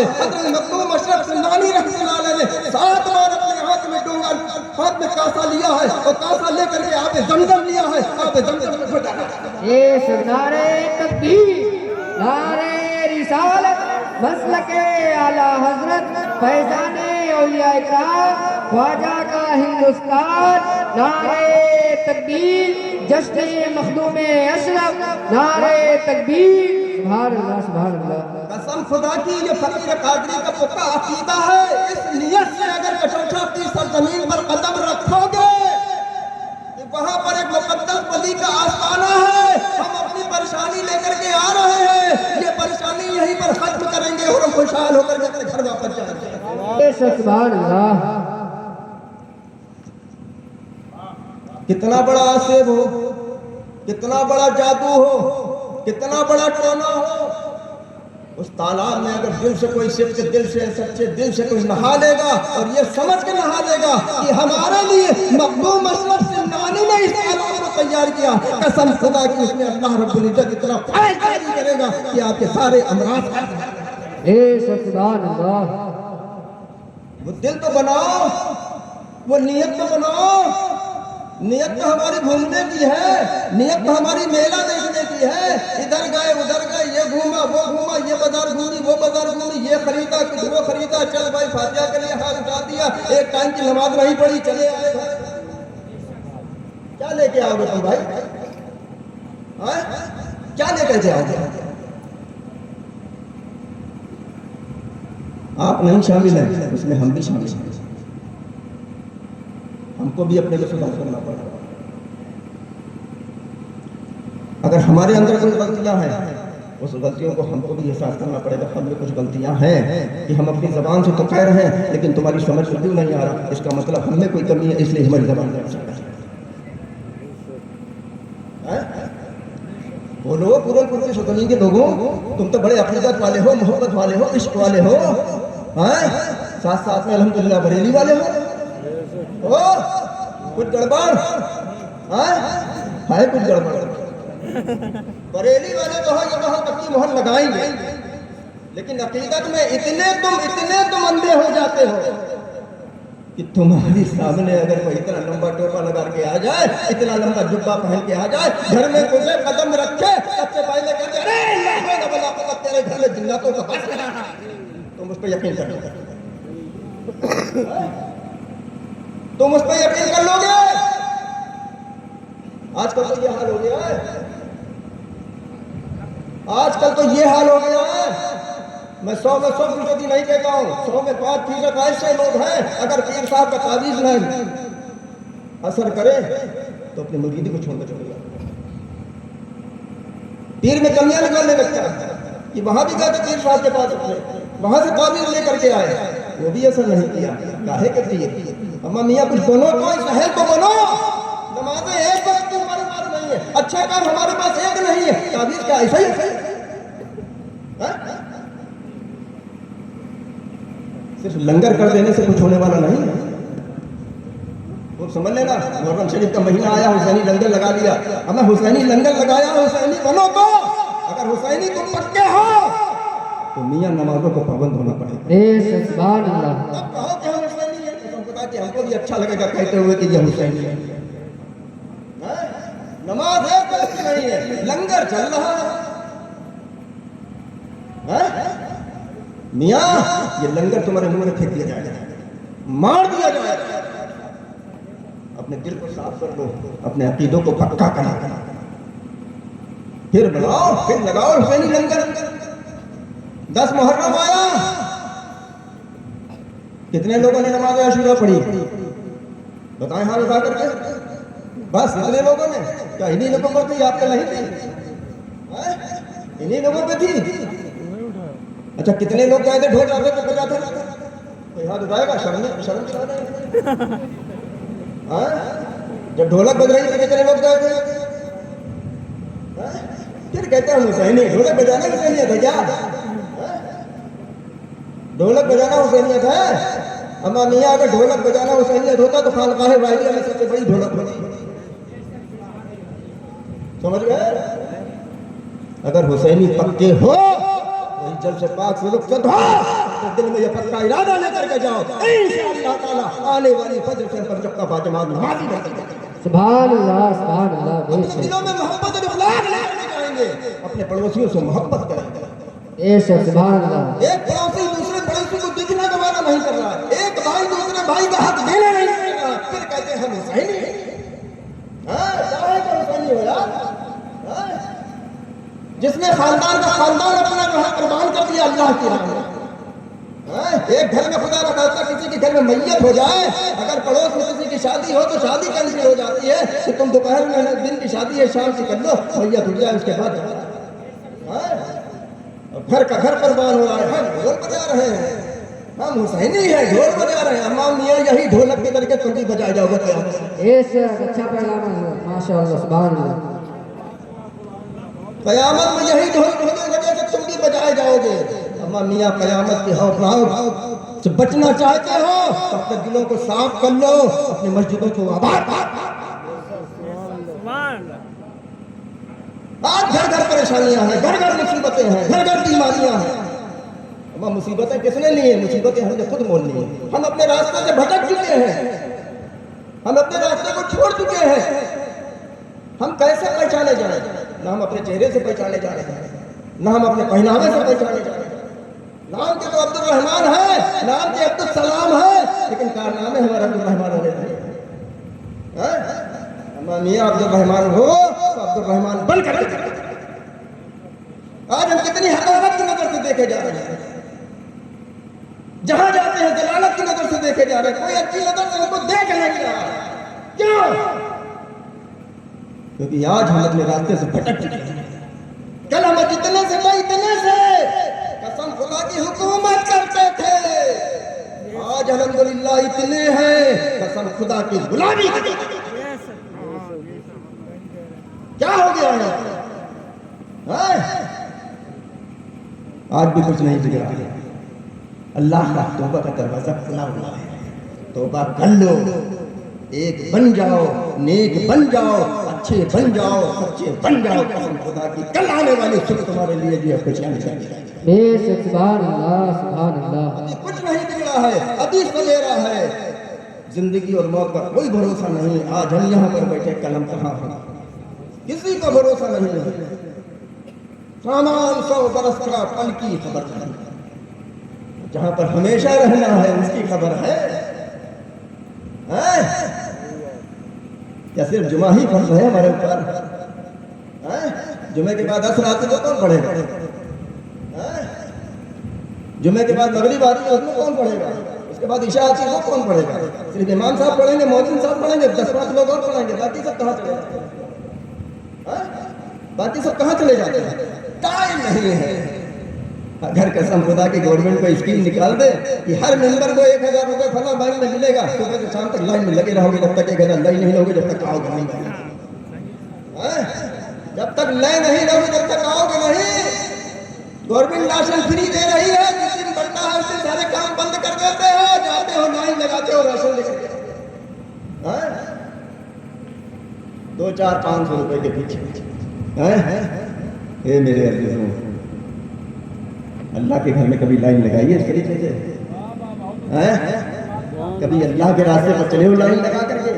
ہے حضرت مخدوم اشرف سندانی رحمۃ اللہ علیہ نے 7 بار اپنے ہاتھ میں ڈونگا ہاتھ میں کاسا لیا ہے اور کاسا لے کر کے آب زمزم لیا ہے، آب زمزم میں گھٹا یہ نعرے تکبیر، نعرے رسالت، مسلک اعلی حضرت فیضان اولیاء کرام خواجہ کا ہندوستان، نعرے تکبیر، جشن مخدوم اشرف، نعرے تکبیر، سبحان اللہ سبحان اللہ۔ قسم خدا کی یہ فقیر قادری کا پختہ عقیدہ ہے، اس نیت سے اگر کٹوچا کی سرزمین پر قدم رکھو گے کہ وہاں پر ایک مقدس ولی کا آستانہ ہے، ہم اپنی پریشانی لے کر کے آ رہے ہیں، یہ پریشانی یہیں پر ختم کریں گے اور ہم خوشحال ہو کر کے اپنے گھر واپس جائیں گے۔ سبحان اللہ۔ کتنا بڑا آصف ہو، کتنا بڑا جادو ہو، کتنا بڑا ٹونا ہو، اس تالاب میں اگر دل سے کوئی سچے دل سے سچے دل سے کوئی نہا لے گا اور یہ سمجھ کے نہا لے گا کہ ہمارے لیے مخدوم اشرف سندانی نے اس تالاب کو تیار کیا، قسم خدا کی اس میں اللہ رب العزت اتنا فیض جاری کرے گا کہ آپ کے سارے امراض سبحان اللہ۔ وہ دل تو بناؤ، وہ نیت تو بناؤ، نیت تو ہماری گھومنے کی ہے، نیت تو ہماری میلہ دیکھنے کی ہے، ادھر گئے ادھر گئے، یہ گھوما وہ گھوما، یہ بازار گھومی وہ بازار گھومی، یہ خریدا کچھ وہ خریدا، چل بھائی فاتحہ کے لیے ہاتھ اٹھا دیا، ایک ٹائم کی نماز نہیں پڑھی، چلے آئے گھر۔ کیا لے کے آؤ گے تم بھائی؟ کیا لے کر کے آؤ گے؟ آپ نہیں شامل ہیں اس میں ہم بھی شامل ہیں، ہم کو بھی اپنے کو سدھار کرنا پڑے گا۔ اگر ہمارے اندر کوئی غلطیاں ہیں اس غلطیوں کو ہم کو بھی احساس کرنا پڑے گا، ہم میں کچھ غلطیاں ہیں کہ ہم اپنی زبان سے تو کہہ رہے ہیں لیکن تمہاری سمجھ میں کیوں نہیں آ رہا، اس کا مطلب ہم میں کوئی کمی ہے، اس لیے ہماری زبان میں اچھا ہے۔ بولو پورے پورے شکنی کے لوگوں، تم تو بڑے عقیدت والے ہو، محبت والے ہو، عشق والے ہو، ساتھ ساتھ میں الحمدللہ بریلی والے ہو، کچھ گڑبڑ ہے، کچھ گڑبڑ۔ بریلی والے تو ہے یہ وہاں پکی مہر لگائیں گے، لیکن عقیدت میں اتنے تم اندھے ہو جاتے ہو کہ تمہاری سامنے اگر کوئی اتنا لمبا ٹوپا لگا کے آ جائے، اتنا لمبا جبہ پہن کے آ جائے، گھر میں تجھے قدم رکھے، سب سے پہلے کہتے ہیں ارے اللہ بلا پتہ تیرے گھر میں جناتوں کا بس ہے، تم اس پہ یقین کر لو گے، تم اس پہ یقین کر لو گے۔ آج کل تو یہ حال ہو گیا ہے، آج کل تو یہ حال ہو گیا ہے، میں 100 میں 100% نہیں کہتا ہوں، 100 میں 5% ایسے لوگ ہیں اگر پیر صاحب کا تعویذ نہیں اثر کرے تو اپنی مریدی کو چھوڑ کر چلے جائے، پیر میں کمیاں نکالنے لگتا ہے کہ وہاں بھی گئے تو پیر صاحب کے پاس وہاں سے تعویذ لے کر کے آئے، وہ بھی اثر نہیں کیا، کاہے کہ پیر اما میاں کچھ بنو، کوئی سہل تو بنو، نمازیں ایک وقت کی ہمارے پاس نہیں ہے، اچھا کام ہمارے پاس ایک نہیں ہے، تعویذ کا ایسا ہی صرف لنگر کر دینے سے کچھ ہونے والا نہیں ہے۔ وہ سمجھ لینا محرم شریف کا مہینہ آیا، حسینی لنگر لگا لیا، ہمیں حسینی لنگر لگایا، حسینی بنو تو اگر حسینی تم پکے ہو تو میاں نمازوں کو پابند ہونا پڑے گا۔ سبحان اللہ۔ اب کہو کہ ہم حسینی ہیں تو ہم بتا کہ ہم کو بھی اچھا لگے گا کہتے ہوئے کہ یہ حسینی ہے، نماز ہے کوئی نہیں ہے، لنگر چل رہا ہے، میاں یہ لنگر تمہارے منہ میں پھینک دیا جائے گا، مار دیا جائے گا، اپنے دل کو صاف کر لو، اپنے عقیدوں کو پکا کرنا، پھر بناؤ، پھر لگاؤ حسینی لنگر۔ 10 محرم آیا، کتنے لوگوں نے نماز عاشورہ پڑھی بتائیں ہاں اٹھا کر کے؟ بس اتنے لوگوں نے، کیا انہی لوگوں پر تھی، آپ کے نہیں تھی؟ انہی لوگوں پہ تھی؟ اچھا کتنے لوگ گئے تھے ڈھول آتے تو بجاتے؟ کوئی ہاتھ اٹھائے گا؟ شرم جب ڈھولک بج رہی تھی کتنے لوگ گئے تھے؟ پھر کہتے ہیں حسینی، ڈھولک بجانا حسینیت ہے کیا؟ ڈھولک بجانا حسینیت ہے؟ اما میاں اگر ڈھولک بجانا حسینیت ہوتا تو خانقاہ واحدیہ میں سب سے بڑی ڈھولک بجی، سمجھ گئے؟ اگر حسینی پکے ہو جب سے پاک سے رخصت ہو तो दिल में ये पक्का इरादा लेकर के जाओ, इंशाअल्लाह ताला आने वाली फजर से पर जब का बाजमात नमाजी बन जाएगा। सुभान अल्लाह अपने बेशक दिलों में मोहब्बत और इखलास लेकर जाएंगे, अपने पड़ोसियों से मोहब्बत करेंगे। बेशक सुभान अल्लाह। एक पड़ोसी दूसरे पड़ोसी को दिखना गवारा नहीं कर रहा है, एक भाई दूसरे भाई का हक देना नहीं कर रहा, फिर कहते हैं हम हुसैनी हैं। चाहे तो हुसैनी हो यार, जिसने खानदान का खानदान अपना जो है कुर्बान कर दिया अल्लाह की राह में। एक घर में खुदा न खास्ता किसी के घर में मैयत हो जाए, अगर पड़ोस में किसी की शादी हो तो शादी कैंसिल हो जाती है कि तुम दोपहर में दिन की शादी है शाम से कर लो, मैयत उठ जाए उसके बाद घर का घर कुर्बान हो रहा है, हम ढोल बजा रहे हैं, हम हुसैनी हैं, ढोल बजा रहे हैं। अम्मा मियाँ यही ढोलक के करके तुम बजाए जाओगे बेशक अच्छा पैगाम है माशाअल्लाह सुभान अल्लाह। कयामत में यही ढोल की वजह से तुम भी बजाए जाओगे। अम्मा मियाँ कयामत की हौफ से बचना चाहते हो तब तक दिलों को साफ कर लो, अपनी मस्जिदों को आबाद। आज घर घर परेशानियां हैं, घर घर मुसीबतें हैं, घर घर बीमारियां हैं। अम्मा मुसीबतें किसने ली हैं? मुसीबतें हमने खुद मोल ली हैं। हम अपने रास्ते से भटक चुके हैं, हम अपने रास्ते को छोड़ चुके हैं। हम कैसे पहचाने जाए? ना हम अपने चेहरे से पहचाने जा रहे हैं, ना हम अपने पहनावे से पहचाने जा रहे हैं। नाम के तो अब्दुल रहमान है, नाम के अब्दुल सलाम है, लेकिन कारनामे हमारा अब्दुल रहमान वाले नहीं हैं। अम्मा मियाँ अब्दुल रहमान हो तो अब्दुल रहमान बनकर आज हम कितनी हक़ारत की नजर से देखे जा रहे हैं, जहां जाते हैं जलालत की नजर से देखे जा रहे हैं, कोई अच्छी नजर से हमको देख नहीं रहा। क्यों? क्योंकि आज हम अपने रास्ते से भटक चुके हैं। कल हम जितने से कसम खुदा की हुकूमत करते थे, आज अल्हम्दुलिल्लाह इतने हैं कसम खुदा की गुलामी। क्या हो गया है? आज भी कुछ नहीं बिगड़ा। अल्लाह का तौबा का दरवाजा खुला हुआ है, तौबा कर लो, एक बन जाओ, नेक बन जाओ, अच्छे बन जाओ, सच्चे बन जाओ। कसम खुदा की कल आने वाली सुबह तुम्हारे लिए भी खुशियां निकलेंगी। बेशक सुभान अल्लाह सुभान अल्लाह। अभी कुछ नहीं बिगड़ा है, अभी सवेरा है, जिंदगी और मौत का कोई भरोसा नहीं। आज हम यहाँ पर बैठे, कलम कहाँ है, किसी का भरोसा नहीं है। सामान 100 बरस का पल की खबर नहीं, जहाँ पर हमेशा रहना है उसकी खबर है। क्या सिर्फ जुमा ही फर्ज है हमारे ऊपर? जुमे के बाद असर आती तो कौन पढ़ेगा? जुमे के बाद मगरिब आती है उसमें कौन पढ़ेगा? उसके बाद इशा आती है वो कौन पढ़ेगा? सिर्फ इमाम साहब पढ़ेंगे, मौजिन साहब पढ़ेंगे, 10-5 लोग और पढ़ेंगे, बाकी सब कहाँ चले जाते हैं? बाकी सब कहाँ चले जाते हैं? टाइम नहीं है। अगर कसम खुदा की गवर्नमेंट को स्कीम निकाल दे कि हर मेंबर को 1000 रुपए फला बैंक में मिलेगा, सुबह से शाम तक लाइन में लगे रहोगे, जब तक 1000 लाइन नहीं लोगे जब तक आओगे नहीं, जब तक लाइन नहीं लोगे जब तक आओगे नहीं। गवर्नमेंट राशन फ्री दे रही है, जिस दिन बनता है उस दिन सारे काम बंद कर देते हो, जाते हो लाइन लगाते हो राशन लेकर 200-400-500 रुपए के पीछे। ये मेरे अजीजों, अल्लाह के घर में कभी लाइन लगाइए इस तरीके से? कभी अल्लाह के रास्ते पर चले हो लाइन लगा करके?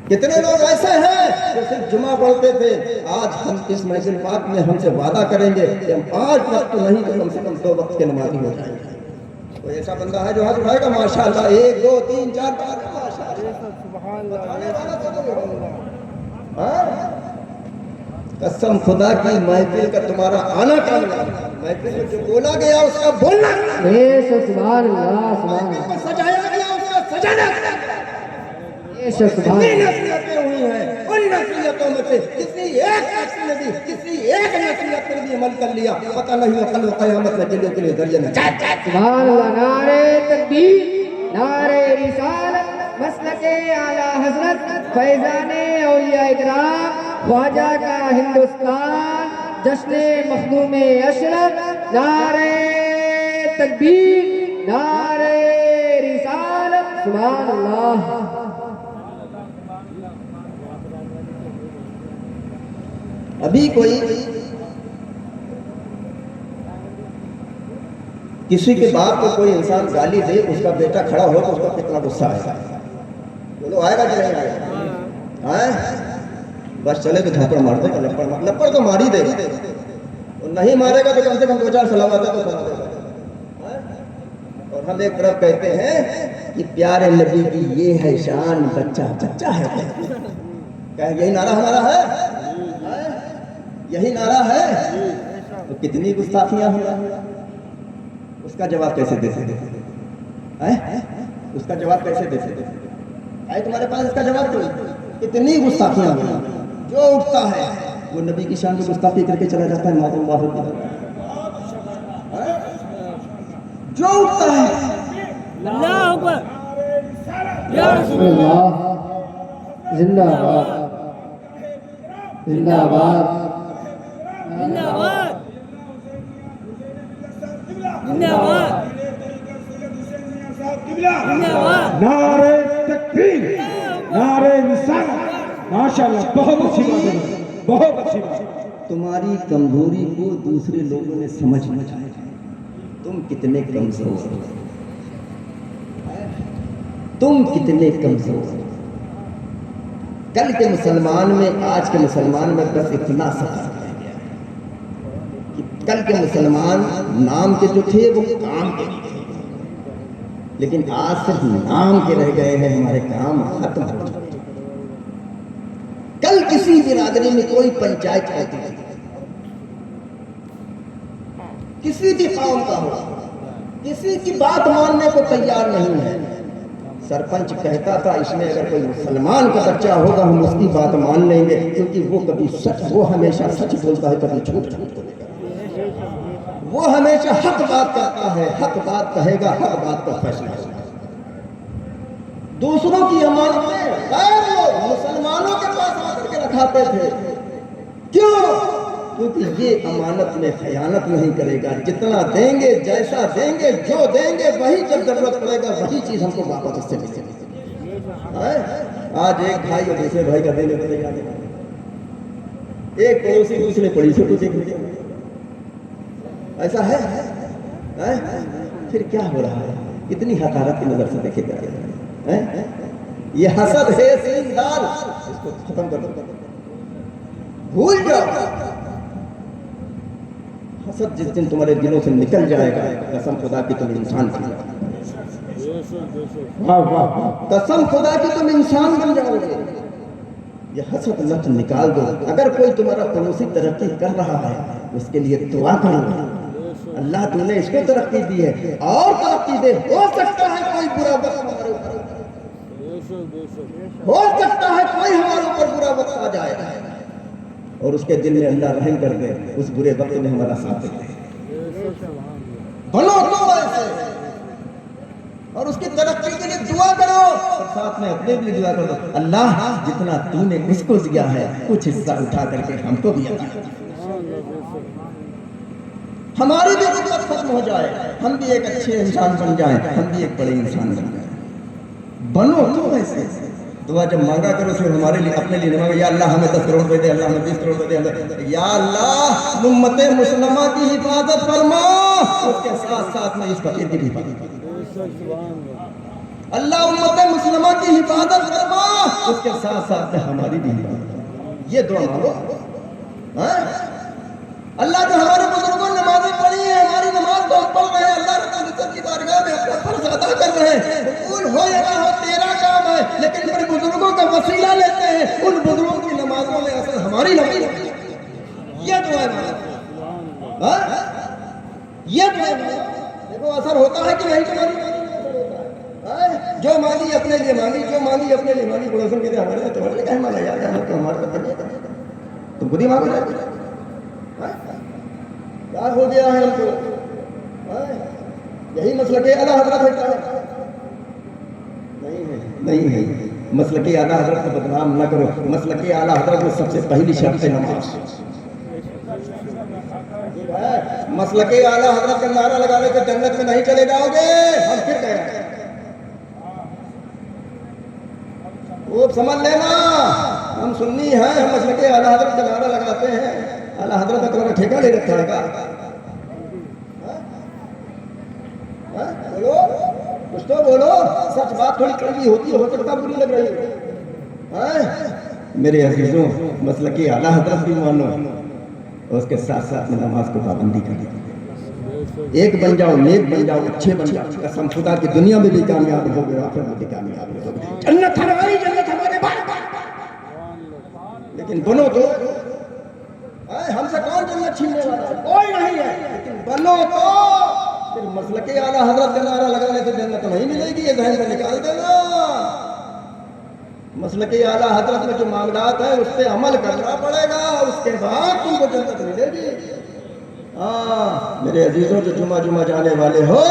कितने लोग ऐसे हैं जो सिर्फ जुमा पढ़ते थे, आज हम इस महफिल पाक में हमसे वादा करेंगे कि हम 5 वक्त तो नहीं तो कम से कम 2 वक्त के नमाजी हो जाएंगे। कोई ऐसा बंदा है जो हाथ उठाएगा? माशाअल्लाह 1 2 3 4 5 कसम खुदा की महफिल का तुम्हारा आना काम है। महफिल में जो बोला गया उसका बोलना, बेशक सुभान अल्लाह सुभान महफिल में सजाया गया उसका सजाना। बेशक सुभान नसीहतें हुई हैं, उन नसीहतों में से किसी एक शख्स ने भी किसी एक नसीहत पर भी अमल कर लिया, पता नहीं वो कल क़यामत में जिलों के लिए दरिया में सुभान अल्लाह। नारे तकबीर, नारे रिसालत, मसलके आला हजरत फैजाने औलिया इकराम, ख्वाजा का हिंदुस्तान, जश्ने मखदूम अशरफ। नारे तकबीर, नारे रिसालत, सुभान अल्लाह। अभी कोई किसी के बाप को कोई इंसान गाली दे, उसका बेटा खड़ा हो तो उसका कितना गुस्सा आएगा? बोलो आएगा कि नहीं आएगा? आए? बस चले तो झापड़ मार देगा, लपड़ तो मार ही देगा, और नहीं मारेगा तो कम से कम 2-4 सलावत तो सुना देगा। और हम एक तरफ कहते हैं कि प्यारे नबी की ये है शान, बच्चा बच्चा है। क्या यही नारा हमारा है? यही नारा है? तो कितनी गुस्ताखियां हुआ, उसका जवाब कैसे दे सकते? उसका जवाब कैसे दे सकते? आए तुम्हारे पास इसका जवाब? कोई कितनी गुस्ताखियां हुआ, जो उठता है वो नबी की शान में गुस्ताखी करके चला जाता है। जो उठता है अल्लाह अकबर, या रसूल अल्लाह, जिंदाबाद जिंदाबाद जिंदाबाद जिंदाबाद जिंदाबाद, नारे तकबीर, नारे रिसालत। माशाअल्लाह, बहुत अच्छी बात है, बहुत अच्छी बात। तुम्हारी कमजोरी को दूसरे लोगों ने समझ नहीं पाया, तुम कितने कमजोर हो, तुम कितने कमजोर हो। कल के मुसलमान में, आज के मुसलमान में बस इतना फर्क रह गया कि कल के मुसलमान नाम के जो थे वो काम के नहीं थे, लेकिन आज सिर्फ नाम के रह गए हैं, हमारे काम खत्म हो चुके। कल किसी बिरादरी में कोई पंचायत होती थी, किसी भी कौम का हो, किसी की बात मानने को तैयार नहीं है। सरपंच कहता था इसमें अगर कोई मुसलमान का बच्चा होगा हम उसकी बात मान लेंगे, क्योंकि वो कभी सच, वो हमेशा सच बोलता है, कभी झूठ झूठ बोलेगा, वो हमेशा हक बात करता है, हक बात कहेगा, हक बात का फैसला होगा। दूसरों की अमानतें गैर लोग मुसलमानों के पास आकर के रखाते थे। क्यों? क्योंकि ये अमानत में खयानत नहीं करेगा, जितना देंगे, जैसा देंगे, जो देंगे वही जब जरूरत पड़ेगा वही चीज हमको वापस इससे मिलेगी। आज एक भाई और दूसरे भाई का देने को तैयार नहीं, एक पड़ोसी दूसरे पड़ोसी को देख लिया, ऐसा है? फिर क्या हो रहा है? इतनी हकारत की नजर से देखे जा रहे हैं। ये हसद है सींगदार, इसको खत्म कर दो, भूल जाओ। हसद जिस दिन तुम्हारे दिलों से निकल जाएगा, कसम खुदा की तुम इंसान बन जाओगे। कसम खुदा की तुम इंसान बन जाओगे। ये हसद लत निकाल दो। अगर कोई तुम्हारा पड़ोसी तरक्की कर रहा है उसके लिए दुआ करो, अल्लाह तूने इसको तरक्की दी है और तरक्की दे। हो सकता है कोई बुरा वक्त हमारे ऊपर, हो सकता है कोई हमारे ऊपर बुरा वक्त आ जाए और उसके दिल में अल्लाह रहम कर दे, उस बुरे वक्त में हमारा साथ दे। बनो तो ऐसे, और उसकी तरक्की के लिए दुआ करो और साथ में अपने भी दुआ करो, अल्लाह जितना तूने उसको दिया है कुछ हिस्सा उठा करके हमको भी अता कर, हमारी भी गुर्बत खत्म हो जाए, हम भी एक अच्छे इंसान बन जाएं, हम भी एक बड़े इंसान बन जाएं। बनो तो ऐसे। दुआ जब मांगा करो सिर्फ हमारे लिए, अपने लिए मांगो, या अल्लाह हमें 10 करोड़ दे दे, अल्लाह हमें 20 करोड़ दे दे, या अल्लाह उम्मते मुस्लिमा की हिफाजत फरमा, उसके साथ साथ में इस फकीर की भी हिफाजत, अल्लाह उम्मते मुस्लिमा की हिफाजत फरमा, उसके साथ साथ में हमारी भी हिफाजत। ये दुआ मांगो। अल्लाह जो हमारे बुजुर्गों ने नमाजें पढ़ी है, हमारी नमाज को पढ़ रहे हैं, अल्लाह रब्बुल इज्जत की बारगाह में अपना फर्ज अदा कर रहे हैं, कबूल हो या ना हो तेरा काम है, लेकिन फिर बुजुर्गों का वसीला लेते हैं, उन बुजुर्गों की नमाजों में असर हमारी नमाज। ये दुआ है, ये दुआ देखो असर होता है कि नहीं तुम्हारी? जो मांगी अपने लिए मांगी, जो मांगी अपने लिए मांगी, पड़ोसन के लिए हमारे लिए, तुम्हारे लिए क्या मांगा यार, हमारे तुम खुद ही मांगो। क्या हो गया है हमको? यही मसलक आला हजरत है? नहीं है। मसलक आला हजरत को बदनाम न करो। मसलक आला हजरत में सबसे पहली शर्त है नमाज। मसलक आला हजरत का नारा लगाने से जन्नत में नहीं चले जाओगे। हम फिर कहें वो समझ लेना, हम सुन्नी हैं, हम मसलक आला हजरत का नारा लगाते हैं। आला हजरत का तुम्हारा ठेका ले रखा है का? کچھ تو بولو، سچ بات تھوڑی کڑوی ہوتی ہے، ہو سکتا بری لگ رہی ہے۔ میرے عزیزوں، مسلک اعلیٰ حضرت بھی مانو، اور اس کے ساتھ ساتھ میں نماز کو پابندی کر دی۔ ایک بن جاؤ، نیک بن جاؤ، اچھے بن جاؤ، قسم خدا کی دنیا میں بھی کامیاب ہو گئے، آخرت میں بھی کامیاب ہو گئے۔ جنت ہماری، جنت ہمارے بار لیکن بنو تو، ہم سے کون جنت چھیننے والا ہے؟ کوئی نہیں ہے، لیکن بنو تو۔ پھر مسلک اعلیٰ حضرت کا نعرہ لگانے سے جنت نہیں ملے گی، یہ ذہن سے نکال دینا۔ مسلک اعلیٰ حضرت میں جو معاملات ہیں اس پہ عمل کرنا پڑے گا، اس کے بعد تم کو جنت ملے گی۔ میرے عزیزوں، جو جمعہ جانے والے ہو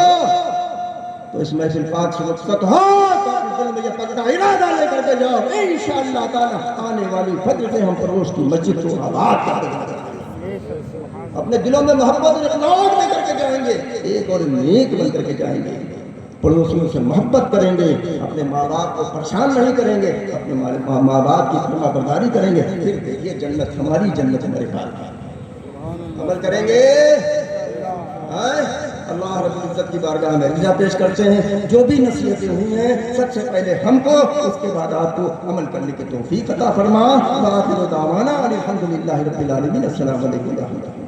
تو اس محفل پاک سے رخصت ہو، تو اپنے دل میں یہ تگڑا ارادہ لے کر کے جاؤ، انشاءاللہ تعالی آنے والی فجر سے ہم پروش کی مسجد کو آباد کر دیں گے۔ اپنے دلوں میں محبت اور اخلاص لے کر کے جائیں گے، ایک اور نیک بن کر کے جائیں گے، پڑوسیوں سے محبت کریں گے، اپنے ماں باپ کو پریشان نہیں کریں گے، اپنے ماں باپ کی فرما برداری کریں گے، پھر دیکھیے جنت ہماری، جنت ہمارے پاس۔ عمل کریں گے۔ اللہ رب العزت کی بارگاہ میں رضا پیش کرتے ہیں، جو بھی نصیحتیں ہوئی ہیں سب سے پہلے ہم کو، اس کے بعد آپ کو عمل کرنے کی توفیق عطا فرما۔ وآخر دعوانا الحمدللہ رب العالمین۔ السلام علیکم ورحمۃ اللہ۔